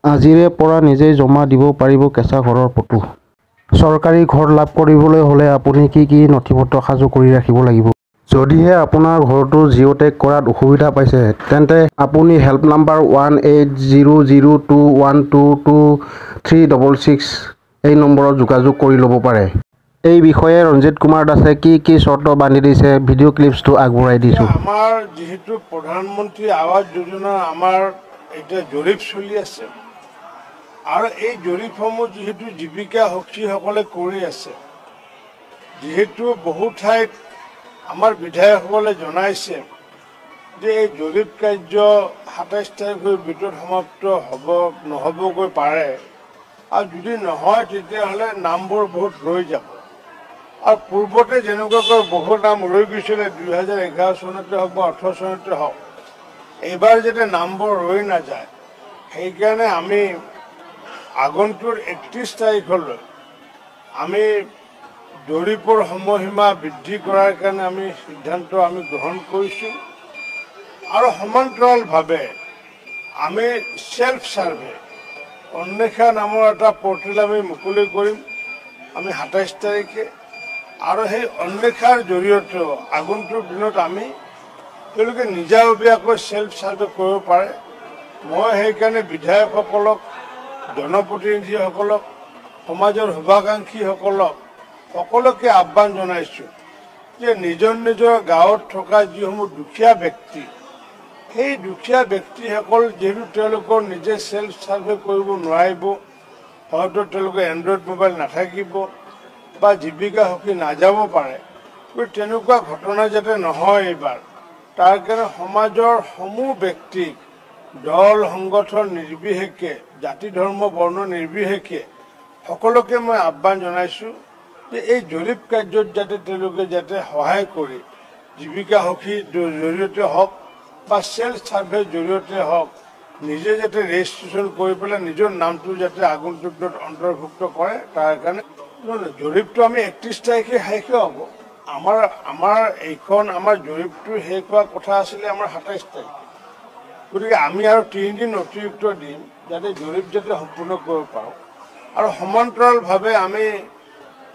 আজিৰে পৰা নিজেই জমা দিব পাৰিব কেঁচা ঘৰৰ ফটো। চৰকাৰী ঘৰ লাভ কৰিবলৈ হ'লে আপুনি কি নথিপত্ৰ সাজু কৰি ৰাখিব লাগিব। যদিহে আপোনাৰ ঘৰটো জিঅ' টেগ কৰাত অসুবিধা পাইছে, তেন্তে আপুনি হেল্প নাম্বাৰ 1800122236 এই নম্বৰত যোগাযোগ কৰি ল'ব পাৰে। এই বিষয়ে ৰঞ্জিত কুমাৰ দাসে কি চৰ্ত বান্ধি দিছে, ভিডিঅ' ক্লিপছটো আগবঢ়াই দিছোঁ। আমাৰ যিহেতু প্ৰধানমন্ত্ৰী আৱাস যোজনা আমাৰ এতিয়া জৰীপ চলি আছে আৰু এই জৰীপসমূহ যিহেতু জীৱিকা সখীসকলে কৰি আছে, যিহেতু বহু ঠাইত আমাৰ বিধায়কসকলে জনাইছে যে এই জৰীপ কাৰ্য ২৭ তাৰিখৰ ভিতৰত সমাপ্ত নহ'বগৈ পাৰে আৰু যদি নহয় তেতিয়াহ'লে নামবোৰ বহুত ৰৈ যাব। আৰু পূৰ্বতে যেনেকুৱাকৈ বহু নাম ৰৈ গৈছিলে 2011 চনতে হওক বা 2018 চনতে হওক, এইবাৰ যাতে নামবোৰ ৰৈ নাযায় সেইকাৰণে আমি আগন্তুক 31 তাৰিখলৈ আমি জৰীপৰ সময়সীমা বৃদ্ধি কৰাৰ কাৰণে আমি সিদ্ধান্ত গ্ৰহণ কৰিছোঁ আৰু সমান্তৰালভাৱে আমি সেল্ফ সাৰ্ভে অন্বেষা নামৰ এটা পৰ্টেল আমি মুকলি কৰিম আমি ২৭ তাৰিখে। আৰু সেই অন্বেষাৰ জৰিয়তেও আগন্তুক দিনত তেওঁলোকে নিজাববীয়াকৈ সেল্ফ সাৰ্ভে কৰিব পাৰে। মই সেইকাৰণে বিধায়কসকলক, জনপ্ৰতিনিধিসকলক, সমাজৰ শুভাকাংক্ষীসকলক সকলোকে আহ্বান জনাইছোঁ যে নিজৰ গাঁৱত থকা যিসমূহ দুখীয়া ব্যক্তি, সেই দুখীয়া ব্যক্তিসকল যিহেতু তেওঁলোকৰ নিজে সেল্ফ সাৰ্ভে কৰিব নোৱাৰিব, হয়তো তেওঁলোকৰ এণ্ড্ৰইড মোবাইল নাথাকিব বা জীৱিকা সখী নাযাব পাৰে, গতিকে তেনেকুৱা ঘটনা যাতে নহয় এইবাৰ, তাৰ কাৰণে সমাজৰ সমূহ ব্যক্তিক দল সংগঠন নিৰ্বিশেষে, জাতি ধৰ্ম বৰ্ণ নিৰ্বিশেষে সকলোকে মই আহ্বান জনাইছোঁ যে এই জৰীপ কাৰ্যত যাতে তেওঁলোকে সহায় কৰি জীৱিকা সখীৰ জৰিয়তে হওক বা সেল্ফ সাৰ্ভেৰ জৰিয়তে হওক নিজে যাতে ৰেজিষ্ট্ৰেশ্যন কৰি পেলাই নিজৰ নামটো যাতে আগন্তুক অন্তৰ্ভুক্ত কৰে, তাৰ কাৰণে জৰীপটো আমি 31 তাৰিখে শেষ হ'ব। আমাৰ জৰীপটো শেষ হোৱাৰ কথা আছিলে আমাৰ ২৭ তাৰিখ, গতিকে আমি আৰু 3 দিন অতিৰিক্ত দিম যাতে জৰীপ সম্পূৰ্ণ কৰিব পাৰোঁ। আৰু সমান্তৰালভাৱে আমি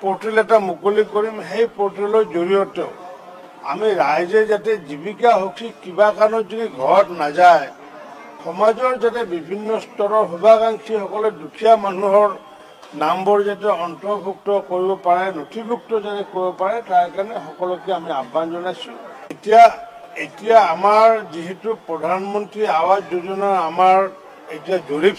পৰ্টেল এটা মুকলি কৰিম, সেই পৰ্টেলৰ জৰিয়তেও আমি ৰাইজে যাতে জীৱিকা সখী কিবা কাৰণত যদি ঘৰত নাযায়, সমাজৰ যাতে বিভিন্ন স্তৰৰ শুভাকাংক্ষীসকলে দুখীয়া মানুহৰ নামবোৰ যাতে অন্তৰ্ভুক্ত কৰিব পাৰে, নথিভুক্ত যাতে কৰিব পাৰে, তাৰ কাৰণে সকলোকে আমি আহ্বান জনাইছোঁ। এতিয়া আমাৰ যিহেতু প্ৰধানমন্ত্ৰী আৱাস যোজনা আমাৰ এতিয়া জৰীপ